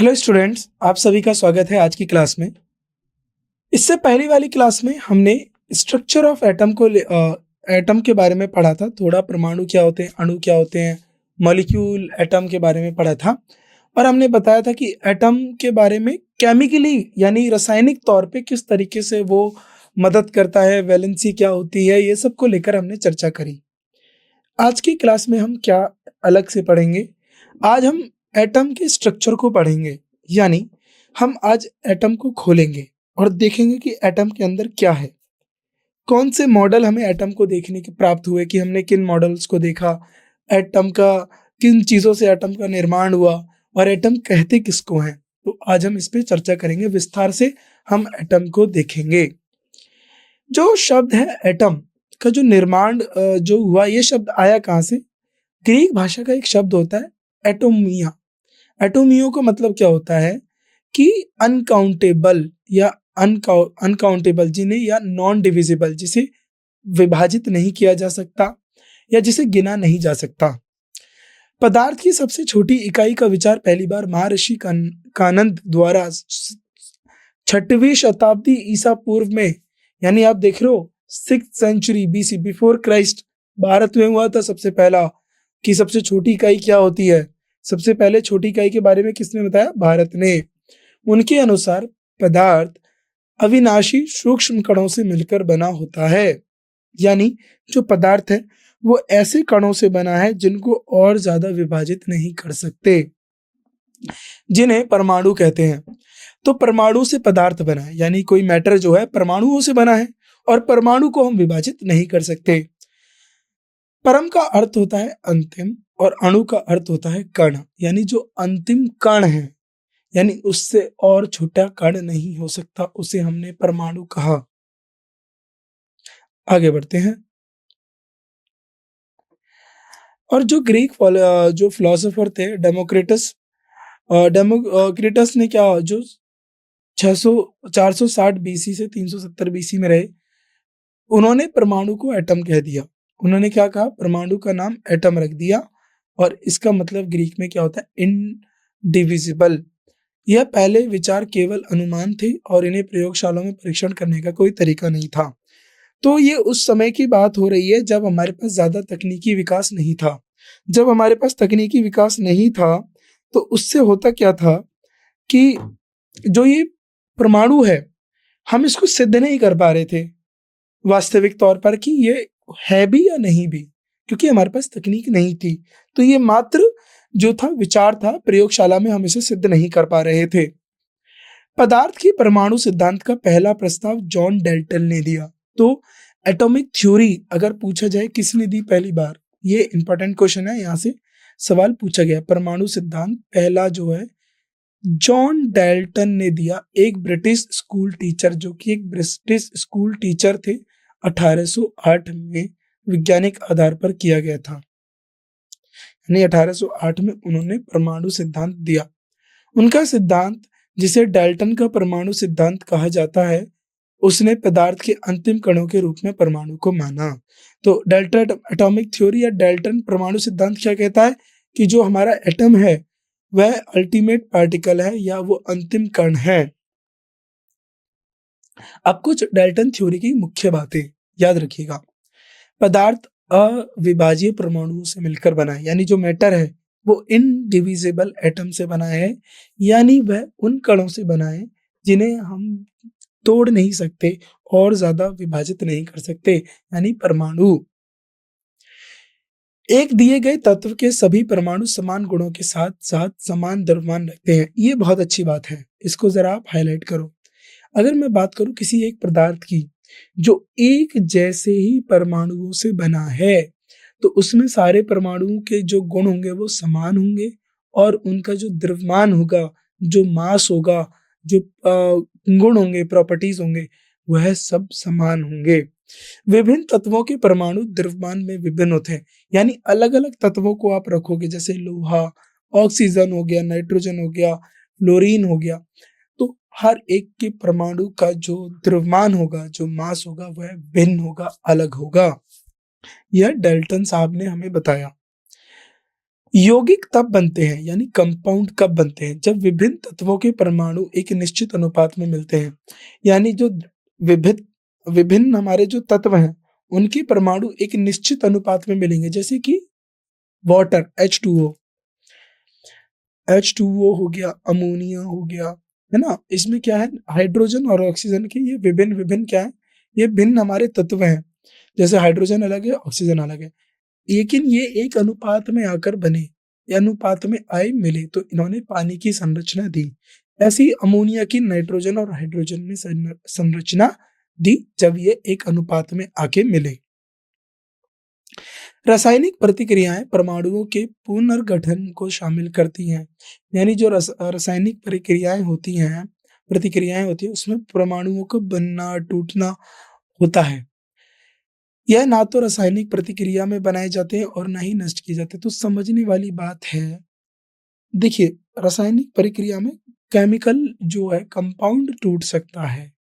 Hello students, आप सभी का स्वागत है आज की क्लास में। इससे पहली वाली क्लास में हमने स्ट्रक्चर ऑफ एटम के बारे में पढ़ा था। थोड़ा परमाणु क्या होते हैं, अणु क्या होते हैं, मॉलिक्यूल एटम के बारे में पढ़ा था। और हमने बताया था कि एटम के बारे में केमिकली यानी रासायनिक तौर पे किस तरीके से वो मदद करता है, वैलेंसी क्या होती है, ये सब को लेकर हमने चर्चा करी। आज की क्लास में हम क्या अलग से पढ़ेंगे? आज हम एटम के स्ट्रक्चर को पढ़ेंगे, यानी हम आज एटम को खोलेंगे और देखेंगे कि एटम के अंदर क्या है। कौन से मॉडल हमें एटम को देखने के प्राप्त हुए, कि हमने किन मॉडल्स को देखा, एटम का किन चीज़ों से एटम का निर्माण हुआ और एटम कहते किसको हैं। तो आज हम इस पे चर्चा करेंगे, विस्तार से हम एटम को देखेंगे। जो शब्द है एटम का जो निर्माण जो हुआ, ये शब्द आया कहाँ से? ग्रीक भाषा का एक शब्द होता है एटोमिया। एटोमियो का मतलब क्या होता है कि अनकाउंटेबल या अनकाउंटेबल, जिन्हें या नॉन डिविजिबल, जिसे विभाजित नहीं किया जा सकता या जिसे गिना नहीं जा सकता। पदार्थ की सबसे छोटी इकाई का विचार पहली बार महर्षि कानंद द्वारा 6वीं शताब्दी ईसा पूर्व में, यानी आप देख रहे हो 6th century BC before Christ, Bharat में हुआ था सबसे पहला। कि सबसे छोटी इकाई क्या होती है, सबसे पहले छोटी इकाई के बारे में किसने बताया? भारत ने। उनके अनुसार पदार्थ अविनाशी सूक्ष्म कणों से मिलकर बना होता है, यानी जो पदार्थ है वो ऐसे कणों से बना है जिनको और ज्यादा विभाजित नहीं कर सकते, जिन्हें परमाणु कहते हैं। तो परमाणु से पदार्थ बना है, यानी कोई मैटर जो है परमाणुओं से बना है और परमाणु को हम विभाजित नहीं कर सकते। परम का अर्थ होता है अंतिम और अणु का अर्थ होता है कण, यानी जो अंतिम कण है, यानी उससे और छोटा कण नहीं हो सकता, उसे हमने परमाणु कहा। आगे बढ़ते हैं। और जो ग्रीक जो फिलोसोफर थे डेमोक्रिटस ने क्या, जो 460 बीसी से 370 बीसी में रहे, उन्होंने परमाणु को एटम कह दिया। उन्होंने क्या कहा? परमाणु का नाम एटम रख दिया, और इसका मतलब ग्रीक में क्या होता है? इनडिविजिबल। यह पहले विचार केवल अनुमान थे और इन्हें प्रयोगशालाओं में परीक्षण करने का कोई तरीका नहीं था। तो ये उस समय की बात हो रही है जब हमारे पास ज्यादा तकनीकी विकास नहीं था। जब हमारे पास तकनीकी विकास नहीं था तो उससे होता क्या था कि जो ये परमाणु है, हम इसको सिद्ध नहीं कर पा रहे थे वास्तविक तौर पर कि ये है भी या नहीं भी, क्योंकि हमारे पास तकनीक नहीं थी। तो ये मात्र जो था विचार था, प्रयोगशाला में हम इसे सिद्ध नहीं कर पा रहे थे। पदार्थ की परमाणु सिद्धांत का पहला प्रस्ताव जॉन डेल्टन ने दिया। तो एटॉमिक थ्योरी अगर पूछा जाए किसने दी पहली बार, ये इंपॉर्टेंट क्वेश्चन है, यहाँ से सवाल पूछा गया। परमाणु सिद्धांत पहला जो है जॉन डेल्टन ने दिया, एक ब्रिटिश स्कूल टीचर, जो कि एक ब्रिटिश स्कूल टीचर थे। 1808 में वैज्ञानिक आधार पर किया गया था, यानी 1808 में उन्होंने परमाणु सिद्धांत दिया। उनका सिद्धांत, जिसे डेल्टन का परमाणु सिद्धांत कहा जाता है, उसने पदार्थ के अंतिम कणों के रूप में परमाणु को माना। तो डेल्टन एटॉमिक थ्योरी या डेल्टन परमाणु सिद्धांत क्या कहता है कि जो हमारा एटम है वह अल्टीमेट पार्टिकल है या वो अंतिम कण है। अब कुछ डेल्टन थ्योरी की मुख्य बातें याद रखिएगा। पदार्थ अविभाज्य परमाणुओं से मिलकर बना है, यानी जो मैटर है वो इनडिविजिबल एटम से बना है, यानी वह उन कणों से बना है जिन्हें हम तोड़ नहीं सकते और ज्यादा विभाजित नहीं कर सकते, यानी परमाणु। एक दिए गए तत्व के सभी परमाणु समान गुणों के साथ साथ समान द्रव्यमान रखते हैं। ये बहुत अच्छी बात है, इसको जरा आप हाईलाइट करो। अगर मैं बात करूं किसी एक पदार्थ की जो एक जैसे ही परमाणुओं से बना है, तो उसमें सारे परमाणुओं के जो गुण होंगे वो समान होंगे और उनका जो द्रव्यमान होगा, जो मास होगा, जो गुण होंगे, प्रॉपर्टीज होंगे, वह सब समान होंगे। विभिन्न तत्वों के परमाणु द्रव्यमान में विभिन्न होते हैं, यानी अलग अलग तत्वों को आप रखोगे, जैसे लोहा, ऑक्सीजन हो गया, नाइट्रोजन हो गया, फ्लोरीन हो गया, तो हर एक के परमाणु का जो द्रव्यमान होगा, जो मास होगा, वह भिन्न होगा, अलग होगा। यह डेल्टन साहब ने हमें बताया। यौगिक तब बनते हैं यानी कंपाउंड कब बनते हैं जब विभिन्न तत्वों के परमाणु एक निश्चित अनुपात में मिलते हैं। यानी जो विभिन्न विभिन्न हमारे जो तत्व हैं उनके परमाणु एक निश्चित अनुपात में मिलेंगे, जैसे कि वाटर H2O हो गया, अमोनिया हो गया, है ना। इसमें क्या है, हाइड्रोजन और ऑक्सीजन के ये विभिन्न विभिन्न क्या है, ये भिन्न हमारे तत्व हैं। जैसे हाइड्रोजन अलग है, ऑक्सीजन अलग है, लेकिन ये एक अनुपात में आकर बने, ये अनुपात में आए मिले तो इन्होंने पानी की संरचना दी। ऐसी अमोनिया की नाइट्रोजन और हाइड्रोजन ने संरचना दी जब ये एक अनुपात में आके मिले। रासायनिक प्रतिक्रियाएं परमाणुओं के पुनर्गठन को शामिल करती हैं। यानी जो रासायनिक प्रतिक्रियाएं होती हैं उसमें परमाणुओं को बनना टूटना होता है। यह ना तो रासायनिक प्रतिक्रिया में बनाए जाते हैं और ना ही नष्ट किए जाते हैं। तो समझने वाली बात है, देखिए रासायनिक प्रक्रिया में केमिकल जो है कंपाउंड टूट सकता है,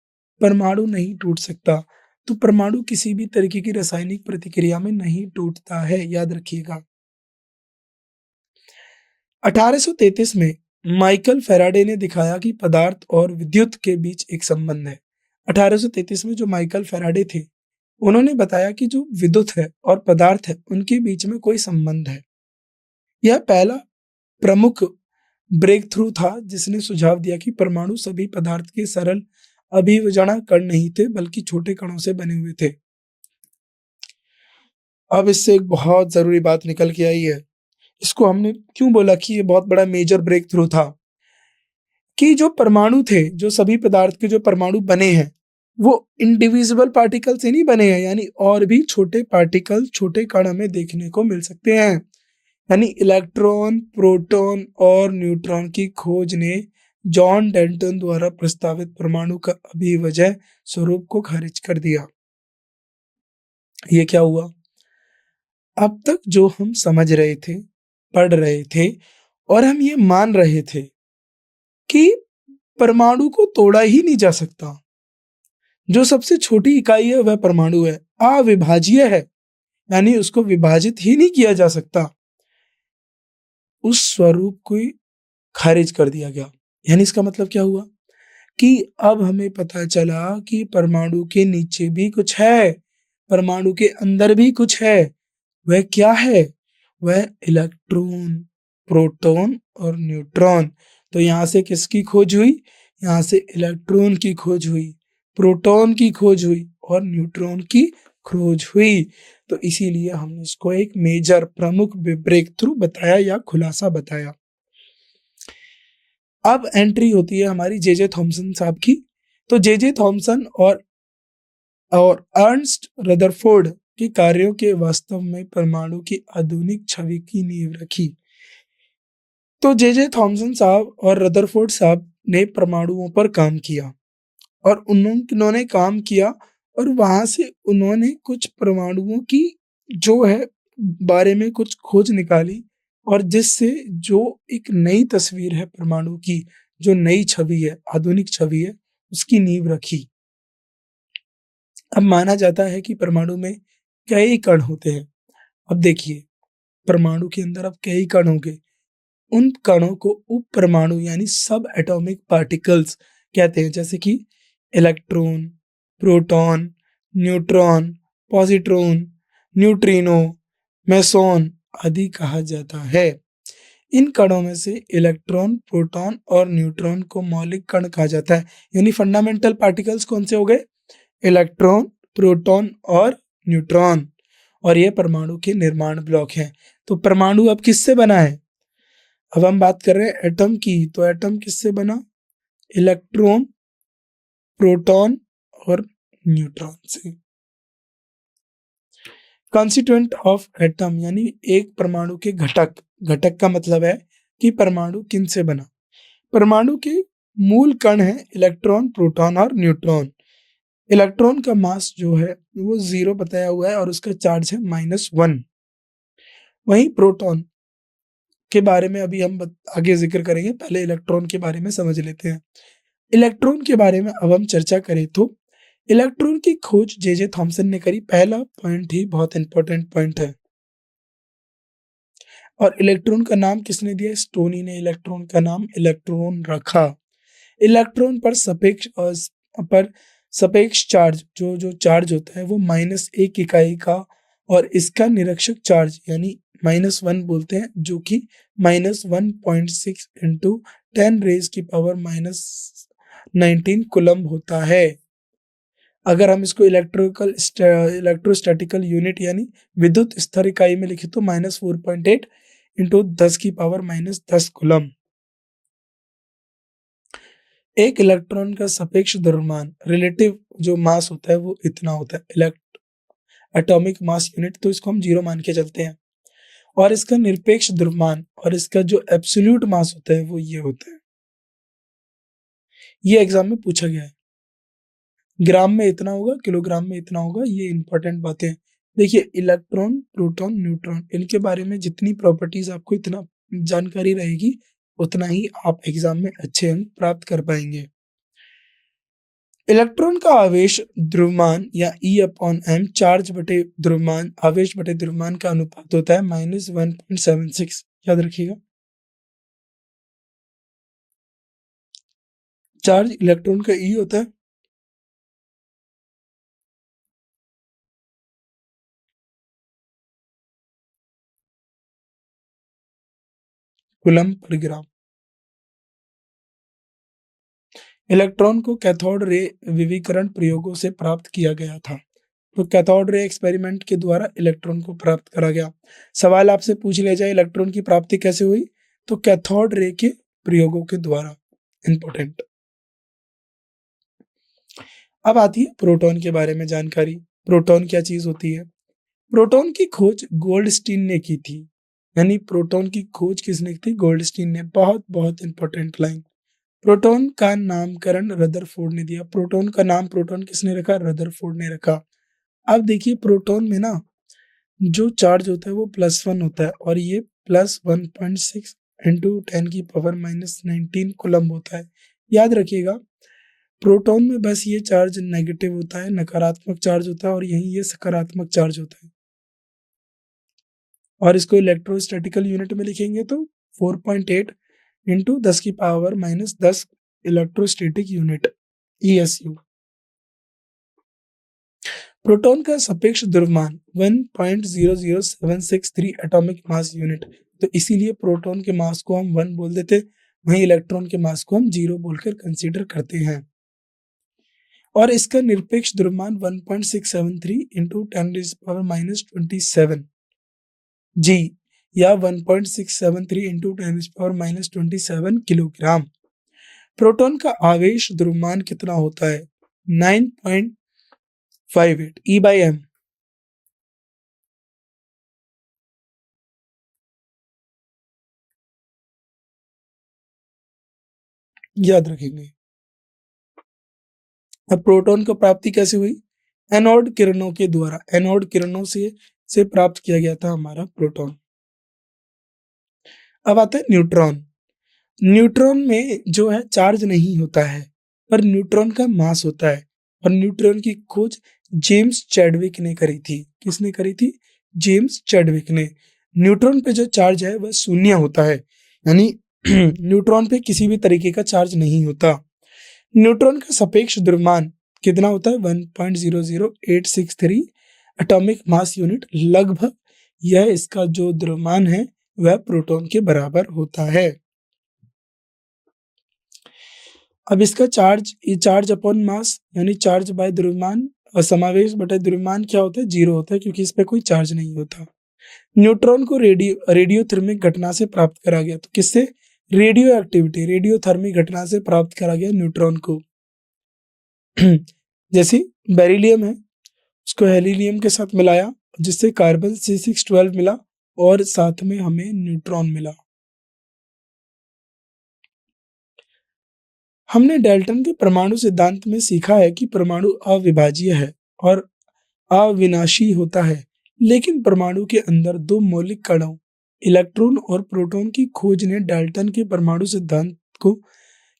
परमाणु नहीं टूट सकता। तो परमाणु किसी भी तरीके की रासायनिक प्रतिक्रिया में नहीं टूटता है, याद रखिएगा। 1833 में माइकल फैराडे ने दिखाया कि पदार्थ और विद्युत के बीच एक संबंध है। 1833 में जो माइकल फैराडे थे उन्होंने बताया कि जो विद्युत है और पदार्थ है उनके बीच में कोई संबंध है। यह पहला प्रमुख ब्रेक थ्रू था जिसने सुझाव दिया कि परमाणु सभी पदार्थ के सरल अभिविजड़ा कण नहीं थे बल्कि छोटे कणों से बने हुए थे। अब इससे एक बहुत जरूरी बात निकल के आई है। इसको हमने क्यों बोला कि ये बहुत बड़ा मेजर ब्रेक थ्रू था, कि जो परमाणु थे, जो सभी पदार्थ के जो परमाणु बने हैं वो इंडिविजिबल पार्टिकल से नहीं बने हैं, यानी और भी छोटे पार्टिकल, छोटे कण हमें देखने को मिल सकते हैं। यानी इलेक्ट्रॉन, प्रोटॉन और न्यूट्रॉन की खोज ने जॉन डेल्टन द्वारा प्रस्तावित परमाणु का अभिवजय स्वरूप को खारिज कर दिया। ये क्या हुआ, अब तक जो हम समझ रहे थे, पढ़ रहे थे और हम ये मान रहे थे कि परमाणु को तोड़ा ही नहीं जा सकता, जो सबसे छोटी इकाई है वह परमाणु है, अविभाज्य है, यानी उसको विभाजित ही नहीं किया जा सकता, उस स्वरूप को खारिज कर दिया गया। यानी इसका मतलब क्या हुआ कि अब हमें पता चला कि परमाणु के नीचे भी कुछ है, परमाणु के अंदर भी कुछ है। वह क्या है, वह इलेक्ट्रॉन, प्रोटॉन और न्यूट्रॉन। तो यहां से किसकी खोज हुई, यहां से इलेक्ट्रॉन की खोज हुई, प्रोटॉन की खोज हुई और न्यूट्रॉन की खोज हुई। तो इसीलिए हमने इसको एक मेजर प्रमुख ब्रेक थ्रू बताया या खुलासा बताया। अब एंट्री होती है हमारी जे थॉमसन साहब की। तो जे थॉमसन और अर्नस्ट रदरफोर्ड के कार्यों के वास्तव में परमाणु की आधुनिक छवि की नींव रखी। तो जे थॉमसन साहब और रदरफोर्ड साहब ने परमाणुओं पर काम किया और उन्होंने काम किया और वहां से उन्होंने कुछ परमाणुओं की जो है बारे में कुछ खोज निकाली और जिससे जो एक नई तस्वीर है परमाणु की, जो नई छवि है, आधुनिक छवि है, उसकी नींव रखी। अब माना जाता है कि परमाणु में कई कण होते हैं। अब देखिए परमाणु के अंदर अब कई कण होंगे, उन कणों को उप परमाणु यानी सब एटॉमिक पार्टिकल्स कहते हैं, जैसे कि electron, proton, neutron, positron, neutrino, meson आदि कहा जाता है। इन कणों में से इलेक्ट्रॉन, प्रोटॉन और न्यूट्रॉन को मौलिक कण कहा जाता है। यानी फंडामेंटल पार्टिकल्स कौन से हो गए, इलेक्ट्रॉन, प्रोटॉन और न्यूट्रॉन, और ये परमाणु के निर्माण ब्लॉक हैं। तो परमाणु अब किससे बना है, अब हम बात कर रहे हैं एटम की, तो एटम किससे बना, इलेक्ट्रॉन, प्रोटॉन और न्यूट्रॉन से। कॉन्स्टिट्यूएंट ऑफ एटम यानी एक परमाणु के घटक, घटक का मतलब है कि परमाणु किन से बना। परमाणु के मूल कण है इलेक्ट्रॉन, प्रोटॉन और न्यूट्रॉन। इलेक्ट्रॉन का मास जो है वो 0 बताया हुआ है और उसका चार्ज है -1। वहीं प्रोटॉन के बारे में अभी हम आगे जिक्र करेंगे, पहले इलेक्ट्रॉन के बारे में समझ लेते हैं। इलेक्ट्रॉन के बारे में अब हम चर्चा करें तो इलेक्ट्रॉन की खोज जे थॉमसन ने करी। पहला पॉइंट ही बहुत इंपॉर्टेंट पॉइंट है। और इलेक्ट्रॉन का नाम किसने दिया? स्टोनी ने इलेक्ट्रॉन का नाम इलेक्ट्रॉन रखा। इलेक्ट्रॉन पर सापेक्ष चार्ज जो चार्ज होता है वो -1 इकाई का, और इसका निरक्षक चार्ज यानी -1 बोलते हैं, जो कि -1.6 इंटू 10⁻⁻19 कूलम्ब होता है। अगर हम इसको इलेक्ट्रोस्टैटिकल यूनिट यानी विद्युत स्तर इकाई में लिखे तो -4.8 इंटू 10⁻10 कूलम्ब। एक इलेक्ट्रॉन का सापेक्ष द्रव्यमान रिलेटिव जो मास होता है वो इतना होता है एटॉमिक मास यूनिट, तो इसको हम 0 मान के चलते हैं। और इसका निरपेक्ष द्रव्यमान और इसका जो एब्सोल्यूट मास होता है वो ये होता है। ये एग्जाम में पूछा गया है। ग्राम में इतना होगा, किलोग्राम में इतना होगा, ये इंपॉर्टेंट बातें हैं। देखिए, इलेक्ट्रॉन, प्रोटॉन, न्यूट्रॉन, इनके बारे में जितनी प्रॉपर्टीज आपको इतना जानकारी रहेगी उतना ही आप एग्जाम में अच्छे अंक प्राप्त कर पाएंगे। इलेक्ट्रॉन का आवेश द्रव्यमान या E/m चार्ज बटे द्रव्यमान, आवेश बटे द्रव्यमान का अनुपात होता है -1.76। याद रखिएगा, चार्ज इलेक्ट्रॉन का E होता है, कूलम्ब पर ग्राम। इलेक्ट्रॉन को कैथोड रे विकिरण प्रयोगों से प्राप्त किया गया था। तो कैथोड रे एक्सपेरिमेंट के द्वारा इलेक्ट्रॉन को प्राप्त करा गया। सवाल आपसे पूछ लिया जाए इलेक्ट्रॉन की प्राप्ति कैसे हुई, तो कैथोड रे के प्रयोगों के द्वारा। इंपॉर्टेंट। अब आती है प्रोटॉन के बारे में जानकारी। प्रोटॉन क्या चीज होती है? प्रोटॉन की खोज गोल्डस्टीन ने की थी। यानी प्रोटॉन की खोज किसने की थी? गोल्डस्टीन ने। बहुत बहुत इंपॉर्टेंट लाइन। प्रोटॉन का नामकरण रदरफोर्ड ने दिया। प्रोटॉन का नाम प्रोटॉन किसने रखा? रदरफोर्ड ने रखा। अब देखिए, प्रोटॉन में ना जो चार्ज होता है वो +1 होता है, और ये +1.6 इंटू 10⁻⁻19 कूलम्ब होता है। याद रखिएगा, प्रोटॉन में बस ये चार्ज नेगेटिव होता है, नकारात्मक चार्ज होता है, और यहीं ये सकारात्मक चार्ज होता है। और इसको इलेक्ट्रोस्टैटिकल यूनिट में लिखेंगे तो 4.8 into 10⁻10 electrostatic unit, ESU। Proton का सापेक्ष द्रव्यमान 1.00763 एटॉमिक मास यूनिट, तो इसीलिए प्रोटॉन के मास को हम 1 बोल देते, वहीं इलेक्ट्रॉन के मास को हम 0 बोलकर कंसीडर करते हैं। और इसका निरपेक्ष द्रव्यमान 1.673 इंटू 10⁻27 जी, या 1.673 इंटू 10⁻27 किलोग्राम। प्रोटॉन का आवेश द्रव्यमान कितना होता है? 9.58 E/m। याद रखेंगे। अब प्रोटॉन की प्राप्ति कैसे हुई? एनोड किरणों के द्वारा। एनोड किरणों से प्राप्त किया गया था हमारा प्रोटॉन। अब आता है न्यूट्रॉन। न्यूट्रॉन में जो है चार्ज नहीं होता है, पर न्यूट्रॉन का मास होता है। और न्यूट्रॉन की खोज जेम्स चैडविक ने करी थी। किसने करी थी? जेम्स चैडविक ने। न्यूट्रॉन पे जो चार्ज है वह शून्य होता है, यानी न्यूट्रॉन पे किसी भी तरीके का चार्ज नहीं होता। न्यूट्रॉन का सापेक्ष द्रव्यमान कितना होता है? 1.00863 एटॉमिक मास यूनिट। लगभग यह इसका जो द्रव्यमान है वह प्रोटॉन के बराबर होता है। अब इसका चार्ज अपॉन मास यानी चार्ज बाय द्रव्यमान, समावेश बटे द्रव्यमान क्या होता है? 0 होता है, क्योंकि इस पे कोई चार्ज नहीं होता। न्यूट्रॉन को रेडियोथर्मिक घटना से प्राप्त करा गया। तो किससे? रेडियो एक्टिविटी, रेडियोथर्मिक घटना से प्राप्त करा गया न्यूट्रॉन को। जैसे बेरिलियम है, उसको हेलिलियम के साथ मिलाया, जिससे कार्बन C612 मिला, और साथ में हमें न्यूट्रॉन मिला। हमने डाल्टन के परमाणु सिद्धांत में सीखा है कि परमाणु अविभाज्य है और अविनाशी होता है, लेकिन परमाणु के अंदर 2 मौलिक कणों इलेक्ट्रॉन और प्रोटॉन की खोज ने डाल्टन के परमाणु सिद्धांत को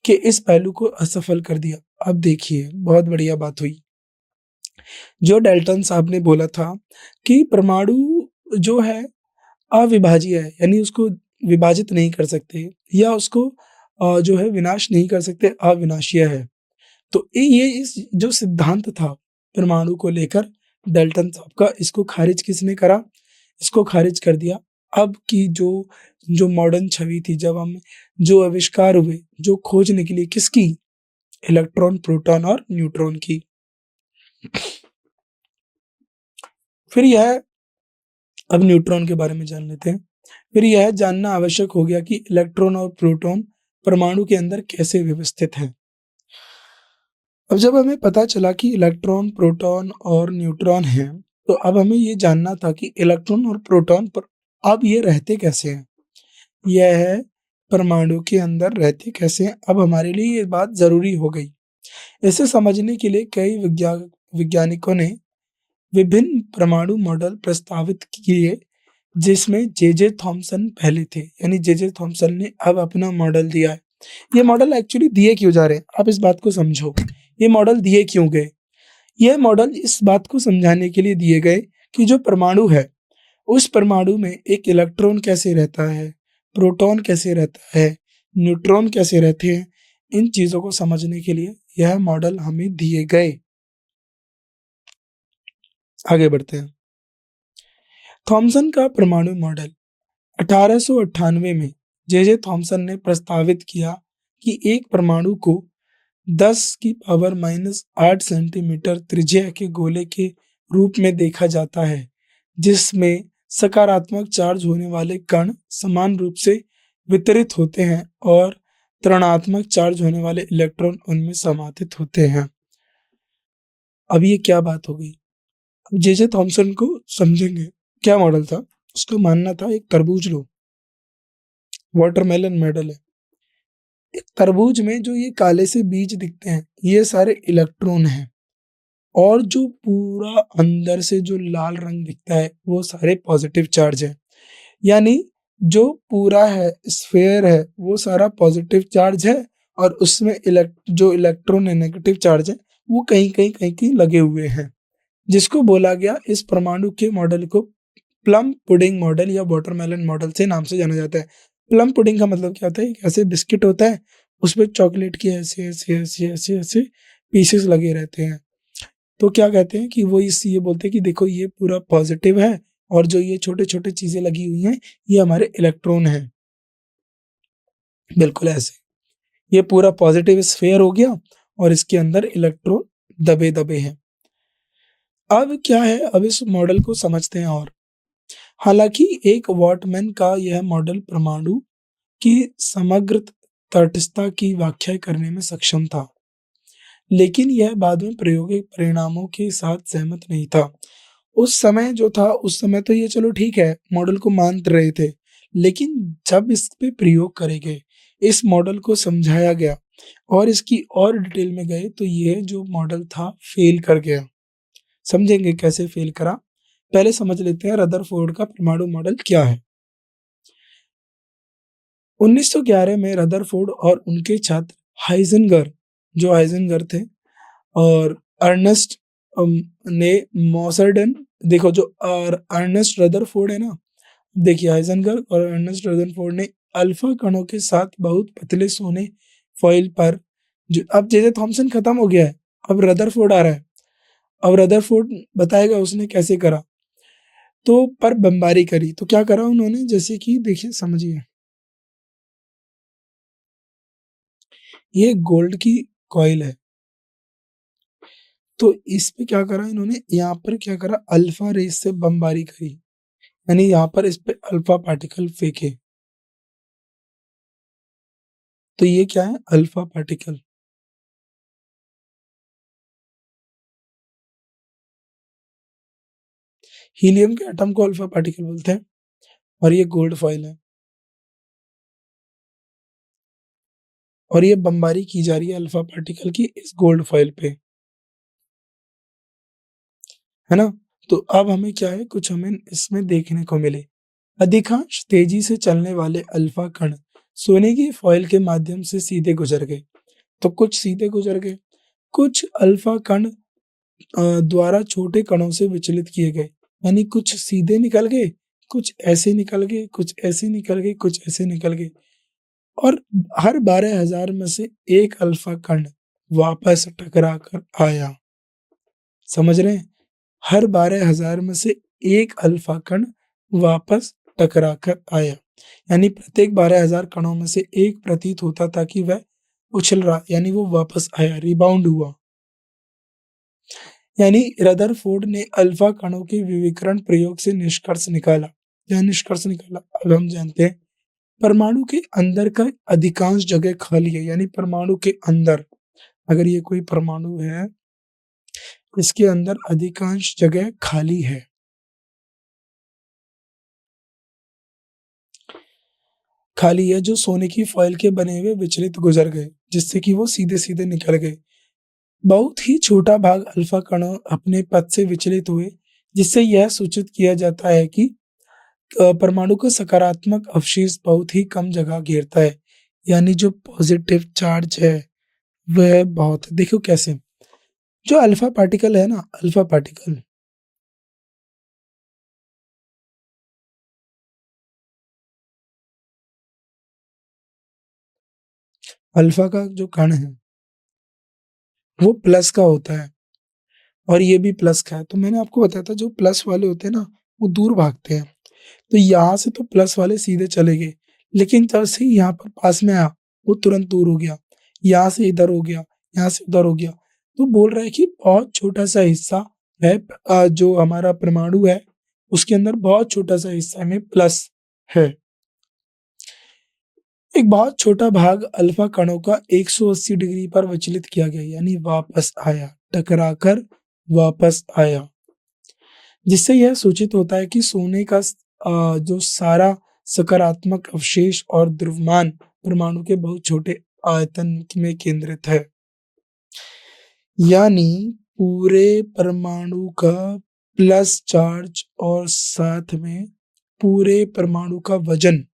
के इस पहलू को असफल कर दिया। अब देखिए, बहुत बढ़िया बात हुई। जो डाल्टन साहब ने बोला था कि परमाणु जो है अविभाज्य है, यानी उसको विभाजित नहीं कर सकते या उसको जो है विनाश नहीं कर सकते, अविनाशीय है। तो ये इस जो सिद्धांत था परमाणु को लेकर डाल्टन साहब का, इसको खारिज किसने करा? इसको खारिज कर दिया। अब की जो जो मॉडर्न छवि थी, जब हम जो आविष्कार हुए, जो खोज निकली किसकी? इलेक्ट्रॉन, प्रोटॉन और न्यूट्रॉन की। फिर यह अब न्यूट्रॉन के बारे में जान लेते हैं। फिर यह जानना आवश्यक हो गया कि इलेक्ट्रॉन और प्रोटॉन परमाणु के अंदर कैसे व्यवस्थित हैं। अब जब हमें पता चला कि इलेक्ट्रॉन, प्रोटॉन और न्यूट्रॉन हैं, तो अब हमें ये जानना था कि इलेक्ट्रॉन और प्रोटॉन पर अब ये रहते कैसे हैं। यह परमाणु के अंदर रहते कैसे हैं, अब हमारे लिए ये बात जरूरी हो गई। इसे समझने के लिए कई वैज्ञानिकों ने विभिन्न परमाणु मॉडल प्रस्तावित किए, जिसमें जे थॉमसन पहले थे। यानी जे थॉमसन ने अब अपना मॉडल दिया है। ये मॉडल एक्चुअली दिए क्यों जा रहे हैं, आप इस बात को समझो। ये मॉडल दिए क्यों गए? यह मॉडल इस बात को समझाने के लिए दिए गए कि जो परमाणु है, उस परमाणु में एक इलेक्ट्रॉन कैसे रहता है, प्रोटॉन कैसे रहता है, न्यूट्रॉन कैसे रहते हैं। इन चीजों को समझने के लिए यह मॉडल हमें दिए गए। आगे बढ़ते हैं। थॉमसन का परमाणु मॉडल 1898 में जे थॉमसन ने प्रस्तावित किया कि एक परमाणु को 10⁻⁻8 सेंटीमीटर त्रिज्या के गोले के रूप में देखा जाता है, जिसमें सकारात्मक चार्ज होने वाले कण समान रूप से वितरित होते हैं और ऋणात्मक चार्ज होने वाले इलेक्ट्रॉन उनमें समाहित होते हैं। अब ये क्या बात हो गई? अब जे थॉमसन को समझेंगे। क्या मॉडल था उसका? मानना था एक तरबूज लो, वाटरमेलन मॉडल है। एक तरबूज में जो ये काले से बीज दिखते हैं, ये सारे इलेक्ट्रॉन हैं, और जो पूरा अंदर से जो लाल रंग दिखता है, वो सारे पॉजिटिव चार्ज है। यानी जो पूरा है स्फेयर है, वो सारा पॉजिटिव चार्ज है, और उसमें जो इलेक्ट्रॉन है नेगेटिव चार्ज है, वो कहीं कहीं कहीं कहीं लगे हुए हैं, जिसको बोला गया इस परमाणु के मॉडल को प्लम पुडिंग मॉडल या वाटरमेलन मॉडल से नाम से जाना जाता है। प्लम पुडिंग का मतलब क्या होता है? एक ऐसे बिस्किट होता है, उसपे चॉकलेट के ऐसे ऐसे ऐसे ऐसे ऐसे पीसेस लगे रहते हैं। तो क्या कहते हैं कि वो ये बोलते हैं कि देखो ये पूरा पॉजिटिव है, और जो ये छोटे छोटे चीजें लगी हुई हैं, ये हमारे इलेक्ट्रॉन हैं। बिल्कुल ऐसे ये पूरा पॉजिटिव स्फेयर हो गया, और इसके अंदर इलेक्ट्रॉन दबे दबे हैं। अब क्या है, अब इस मॉडल को समझते हैं। और हालांकि एक वॉटमैन का यह मॉडल परमाणु की समग्र तटस्थता की व्याख्या करने में सक्षम था, लेकिन यह बाद में प्रायोगिक परिणामों के साथ सहमत नहीं था। उस समय जो था, उस समय तो ये चलो ठीक है, मॉडल को मान रहे थे, लेकिन जब इस पे प्रयोग करे गए, इस मॉडल को समझाया गया और इसकी और डिटेल में गए, तो यह जो मॉडल था फेल कर गया। समझेंगे कैसे फेल करा? पहले समझ लेते हैं रदरफोर्ड का परमाणु मॉडल क्या है। 1911 में रदरफोर्ड और उनके छात्र हाइजेनगर, जो हाइजेनगर थे, और अर्नेस्ट ने मॉसरडन, देखो जो अर्नेस्ट रदरफोर्ड है ना, देखिए हाइजेनगर और अर्नेस्ट रदरफोर्ड ने अल्फा कणों के साथ बहुत पतले सोने फॉइल पर, जो अब जे थॉमसन खत्म हो गया है, अब रदरफोर्ड आ रहा है। अब रदरफोर्ड बताएगा उसने कैसे करा। तो पर बमबारी करी, तो क्या करा उन्होंने, जैसे कि देखिए समझिए, ये गोल्ड की कॉइल है, तो इस पे क्या करा इन्होंने, यहाँ पर क्या करा, अल्फा रेस से बमबारी करी, यानी यहाँ पर इस पे अल्फा पार्टिकल फेंके। तो ये क्या है? Alpha particle. हीलियम के एटम को अल्फा पार्टिकल बोलते हैं, और ये गोल्ड फॉइल है, और ये बमबारी की जा रही है अल्फा पार्टिकल की इस गोल्ड फॉइल पे, है ना। तो अब हमें क्या है, कुछ हमें इसमें देखने को मिले। अधिकांश तेजी से चलने वाले अल्फा कण सोने की फॉइल के माध्यम से सीधे गुजर गए। तो कुछ सीधे गुजर गए, कुछ अल्फा कण द्वारा छोटे कणों से विचलित किए गए, यानी कुछ सीधे निकल गए, कुछ ऐसे निकल गए, कुछ ऐसे निकल गए, कुछ ऐसे निकल गए, और हर 12,000 में से एक अल्फा कण वापस टकरा कर आया। समझ रहे हैं? हर 12,000 में से एक अल्फा कण वापस टकरा कर आया, यानी प्रत्येक 12,000 कणों में से एक प्रतीत होता था कि वह उछल रहा, यानी वो वापस आया, रिबाउंड हुआ। यानी रदरफोर्ड ने अल्फा कणों के विकिरण प्रयोग से निष्कर्ष निकाला। क्या निष्कर्ष निकाला? अब हम जानते हैं, परमाणु के अंदर का अधिकांश जगह खाली है, यानी परमाणु के अंदर, अगर ये कोई परमाणु है, इसके अंदर अधिकांश जगह खाली है। खाली है, जो सोने की फॉइल के बने हुए विचलित गुजर गए, जिससे कि वो सीधे सीधे निकल गए। बहुत ही छोटा भाग अल्फा कणों अपने पथ से विचलित हुए, जिससे यह सूचित किया जाता है कि परमाणु का सकारात्मक अवशेष बहुत ही कम जगह घेरता है, यानी जो पॉजिटिव चार्ज है वह बहुत है। देखो कैसे, जो अल्फा पार्टिकल है ना, अल्फा पार्टिकल, अल्फा का जो कण है वो प्लस का होता है, और ये भी प्लस का है। तो मैंने आपको बताया था, जो प्लस वाले होते हैं ना, वो दूर भागते हैं। तो यहाँ से तो प्लस वाले सीधे चले गए, लेकिन जब से यहाँ पर पास में आया, वो तुरंत दूर हो गया। यहाँ से इधर हो गया, यहाँ से उधर हो गया। तो बोल रहा है कि बहुत छोटा सा हिस्सा है, जो हमारा परमाणु है उसके अंदर बहुत छोटा सा हिस्सा में प्लस है। एक बहुत छोटा भाग अल्फा कणों का 180 डिग्री पर विचलित किया गया, यानी वापस आया, टकराकर वापस आया, जिससे यह सूचित होता है कि सोने का जो सारा सकारात्मक अवशेष और द्रव्यमान परमाणु के बहुत छोटे आयतन में केंद्रित है। यानी पूरे परमाणु का प्लस चार्ज और साथ में पूरे परमाणु का वजन,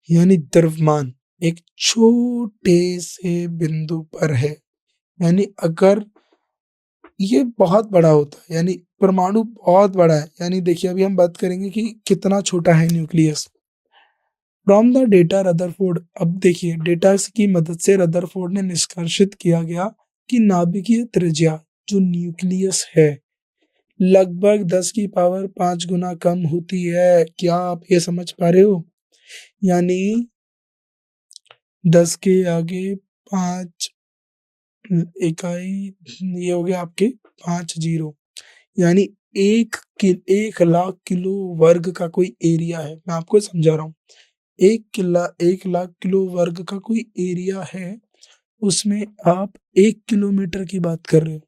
यानी द्रव्यमान, एक छोटे से बिंदु पर है। यानी अगर ये बहुत बड़ा होता है, यानी परमाणु बहुत बड़ा है, यानी देखिए अभी हम बात करेंगे कि कितना छोटा है nucleus. From the data Rutherford, अब देखिए डेटा की मदद से रदरफोर्ड ने निष्कर्षित किया गया कि नाभिकीय त्रिज्या, जो न्यूक्लियस है, लगभग 10 की पावर 5 गुना कम होती है। क्या आप ये समझ पा रहे हो? यानी 10 के आगे 5 इकाई, ये हो गया आपके 5 जीरो, यानी 1 लाख किलो वर्ग का कोई एरिया है। मैं आपको समझा रहा हूँ, 1 लाख किलो वर्ग का कोई एरिया है, उसमें आप 1 किलोमीटर की बात कर रहे हो,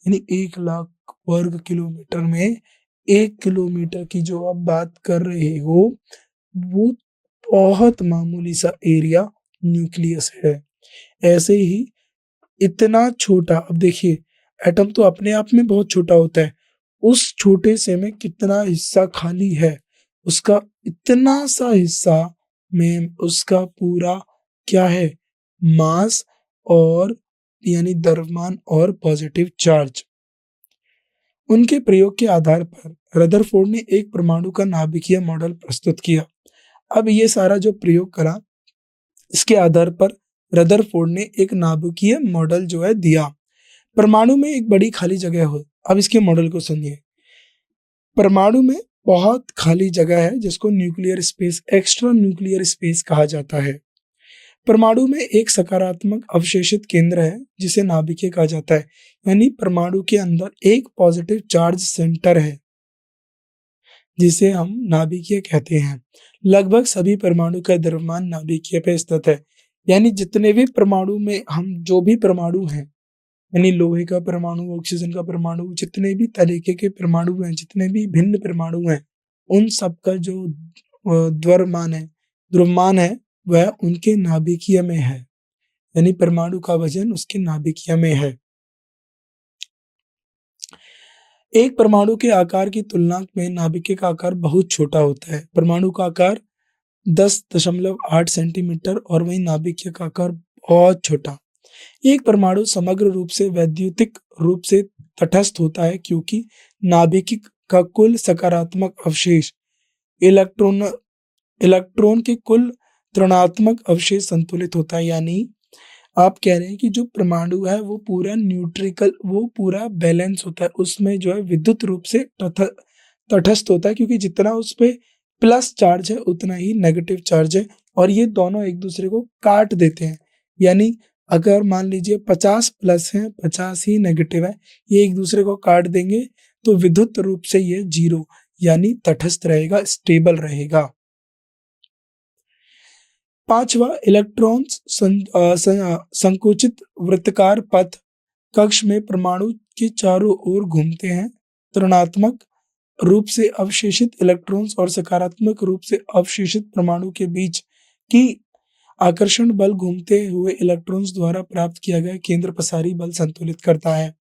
यानी 1 लाख वर्ग किलोमीटर में 1 किलोमीटर की जो आप बात कर रहे हो, वो बहुत मामूली सा एरिया न्यूक्लियस है। ऐसे ही इतना छोटा, अब देखिए एटम तो अपने आप में बहुत छोटा होता है, उस छोटे से में कितना हिस्सा खाली है, उसका इतना सा हिस्सा में उसका पूरा क्या है, मास, और यानी द्रव्यमान और पॉजिटिव चार्ज। उनके प्रयोग के आधार पर रदरफोर्ड ने एक परमाणु का नाभिकीय मॉडल प्रस्तुत किया। अब ये सारा जो प्रयोग करा, इसके आधार पर रदरफोर्ड ने एक नाभिकीय मॉडल जो है दिया। परमाणु में एक बड़ी खाली जगह हो। अब इसके मॉडल को सुनिए। परमाणु में बहुत खाली जगह है, जिसको nuclear space, extra nuclear space कहा जाता है। परमाणु में एक सकारात्मक अवशेषित केंद्र है, जिसे नाभिकीय कहा जाता है, यानी परमाणु के अंदर एक पॉजिटिव चार्ज सेंटर है, जिसे हम नाभिकीय कहते हैं। लगभग सभी परमाणु का द्रव्यमान नाभिकीय पे स्थित है, यानी जितने भी परमाणु में हम, जो भी परमाणु हैं, यानी लोहे का परमाणु, ऑक्सीजन का परमाणु, जितने भी तरीके के परमाणु हैं, जितने भी भिन्न परमाणु हैं, उन सबका जो द्रव्यमान है वह उनके नाभिकीय में है, यानी परमाणु का वजन उसके नाभिकीय में है। एक परमाणु के आकार की तुलना में नाभिकीय का आकार बहुत छोटा होता है। परमाणु का आकार 10.8 सेंटीमीटर और वहीं नाभिकीय का आकार बहुत छोटा। एक परमाणु समग्र रूप से वैद्युतिक रूप से तटस्थ होता है, क्योंकि नाभिकिक का कुल सकारात्मक अवशेष इलेक्ट्रॉन इलेक्ट्रॉन के कुल ऋणात्मक अवशेष संतुलित होता है। यानी आप कह रहे हैं कि जो परमाणु है वो पूरा न्यूट्रिकल, वो पूरा बैलेंस होता है, उसमें जो है विद्युत रूप से तटस्थ होता है, क्योंकि जितना उस पे प्लस चार्ज है उतना ही नेगेटिव चार्ज है, और ये दोनों एक दूसरे को काट देते हैं। यानी अगर मान लीजिए 50 प्लस है 50 ही नेगेटिव है, ये एक दूसरे को काट देंगे, तो विद्युत रूप से ये जीरो यानी तटस्थ रहेगा, स्टेबल रहेगा। पांचवा, इलेक्ट्रॉन्स संकुचित वृत्ताकार पथ कक्ष में परमाणु के चारों ओर घूमते हैं। ऋणात्मक रूप से अवशेषित इलेक्ट्रॉन्स और सकारात्मक रूप से अवशेषित परमाणु के बीच की आकर्षण बल घूमते हुए इलेक्ट्रॉन्स द्वारा प्राप्त किया गया केंद्र पसारी बल संतुलित करता है।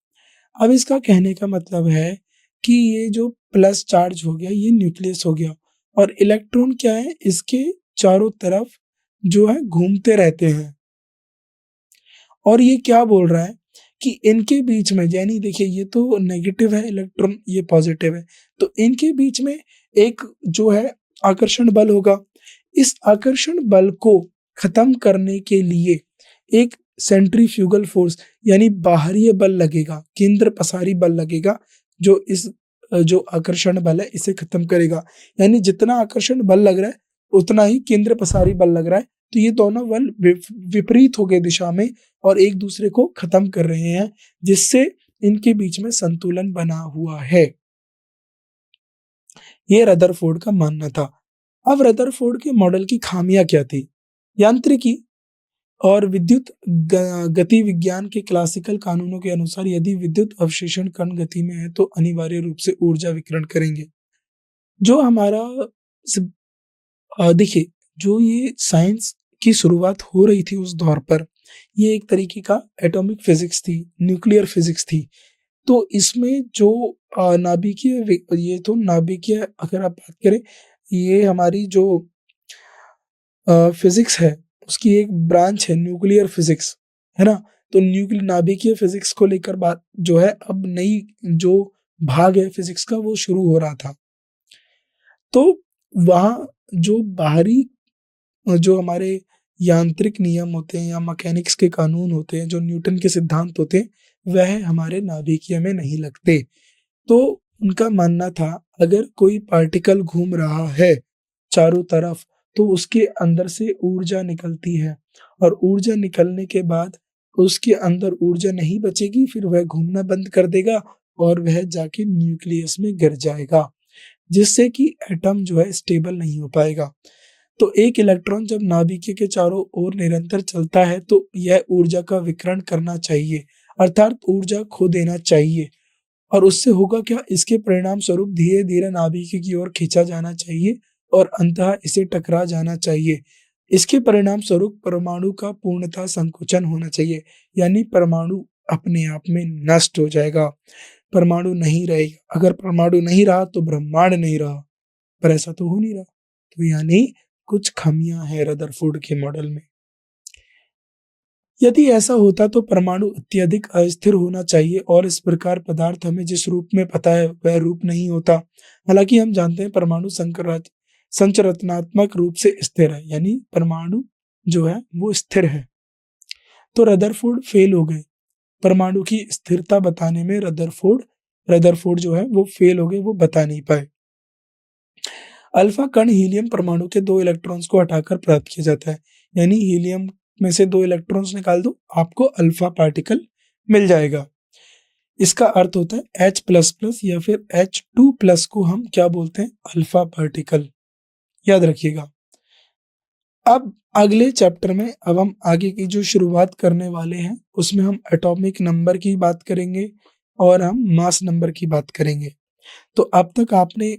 अब इसका कहने का मतलब है कि ये जो प्लस चार्ज हो गया ये न्यूक्लियस हो गया, और इलेक्ट्रॉन क्या है, इसके चारों तरफ जो है घूमते रहते हैं। और ये क्या बोल रहा है कि इनके बीच में, यानी देखिए ये तो नेगेटिव है इलेक्ट्रॉन, ये पॉजिटिव है, तो इनके बीच में एक जो है आकर्षण बल होगा। इस आकर्षण बल को खत्म करने के लिए एक सेंट्रीफ्यूगल फोर्स यानी बाहरी बल लगेगा, केंद्र पसारी बल लगेगा, जो इस जो आकर्षण बल है इसे खत्म करेगा। यानी जितना आकर्षण बल लग रहा है उतना ही केंद्र पसारी बल लग रहा है, तो ये दोनों बल विपरीत हो गए दिशा में और एक दूसरे को खत्म कर रहे हैं, जिससे इनके बीच में संतुलन बना हुआ है। ये रदरफोर्ड का मानना था। अब रदरफोर्ड के मॉडल की खामियां क्या थी? यांत्रिकी और विद्युत गति विज्ञान के क्लासिकल कानूनों के अनुसार यदि विद्युत अवशेषण कण गति में है तो अनिवार्य रूप से ऊर्जा विकिरण करेंगे। जो हमारा देखिए, जो ये साइंस की शुरुआत हो रही थी उस दौर पर, ये एक तरीके का एटॉमिक फिजिक्स थी, न्यूक्लियर फिजिक्स थी। तो इसमें जो नाभिकीय, ये तो नाभिकीय अगर आप बात करें, ये हमारी जो फिजिक्स है उसकी एक ब्रांच है न्यूक्लियर फिजिक्स, है ना। तो न्यूक्लियर नाभिकीय फिजिक्स को लेकर बात जो है, अब नई जो भाग है फिजिक्स का वो शुरू हो रहा था। तो वहाँ जो बाहरी जो हमारे यांत्रिक नियम होते हैं या मैकेनिक्स के कानून होते हैं, जो न्यूटन के सिद्धांत होते हैं, वह हमारे नाभिकीय में नहीं लगते। तो उनका मानना था अगर कोई पार्टिकल घूम रहा है चारों तरफ तो उसके अंदर से ऊर्जा निकलती है, और ऊर्जा निकलने के बाद उसके अंदर ऊर्जा नहीं बचेगी, फिर वह घूमना बंद कर देगा और वह जाके न्यूक्लियस में गिर जाएगा, जिससे कि एटम जो है स्टेबल नहीं हो पाएगा। तो एक इलेक्ट्रॉन जब नाभिकीय के चारों ओर निरंतर चलता है तो यह ऊर्जा का विकिरण करना चाहिए, अर्थात ऊर्जा खो देना चाहिए, और उससे होगा क्या, इसके परिणाम स्वरूप धीरे धीरे नाभिकीय की ओर खींचा जाना चाहिए और अंततः इसे टकरा जाना चाहिए। इसके परिणाम स्वरूप परमाणु का पूर्णतः संकुचन होना चाहिए, यानी परमाणु अपने आप में नष्ट हो जाएगा, परमाणु नहीं रहेगा। अगर परमाणु नहीं रहा तो ब्रह्मांड नहीं रहा, पर ऐसा तो हो नहीं रहा। तो यानी कुछ खामियां हैं रदरफोर्ड के मॉडल में। यदि ऐसा होता तो परमाणु अत्यधिक अस्थिर होना चाहिए और इस प्रकार पदार्थ हमें जिस रूप में पता है वह रूप नहीं होता। हालांकि हम जानते हैं परमाणु संरचनात्मक रूप से स्थिर है, यानी परमाणु जो है वो स्थिर है। तो रदरफोर्ड फेल हो गए परमाणु की स्थिरता बताने में। रदरफोर्ड जो है वो फेल हो गए, वो बता नहीं पाए। अल्फा कण हीलियम परमाणु के 2 इलेक्ट्रॉन्स को हटाकर प्राप्त किया जाता है, यानी हीलियम में से 2 इलेक्ट्रॉन्स निकाल दो, आपको अल्फा पार्टिकल मिल जाएगा। इसका अर्थ होता है H++ या फिर H2+ को हम क्या बोलते हैं, अल्फा पार्टिकल। याद रखिएगा। अब अगले चैप्टर में अब हम आगे की जो शुरुआत करने वाले हैं उसमें हम एटॉमिक नंबर की बात करेंगे और हम मास नंबर की बात करेंगे। तो अब तक आपने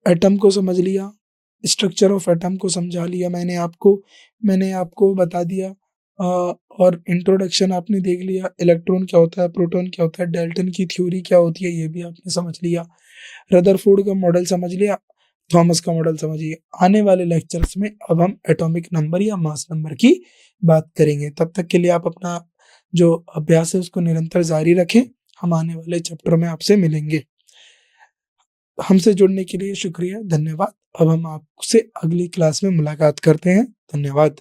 एटम को समझ लिया, स्ट्रक्चर ऑफ एटम को समझा लिया, मैंने आपको बता दिया, और इंट्रोडक्शन आपने देख लिया, इलेक्ट्रॉन क्या होता है, प्रोटॉन क्या होता है, डाल्टन की थ्योरी क्या होती है ये भी आपने समझ लिया, रदरफोर्ड का मॉडल समझ लिया, थॉमस का मॉडल समझिए। आने वाले लेक्चर्स में अब हम एटॉमिक नंबर या मास नंबर की बात करेंगे। तब तक के लिए आप अपना जो अभ्यास है उसको निरंतर जारी रखें। हम आने वाले चैप्टर में आपसे मिलेंगे। हमसे जुड़ने के लिए शुक्रिया, धन्यवाद। अब हम आपसे अगली क्लास में मुलाकात करते हैं। धन्यवाद।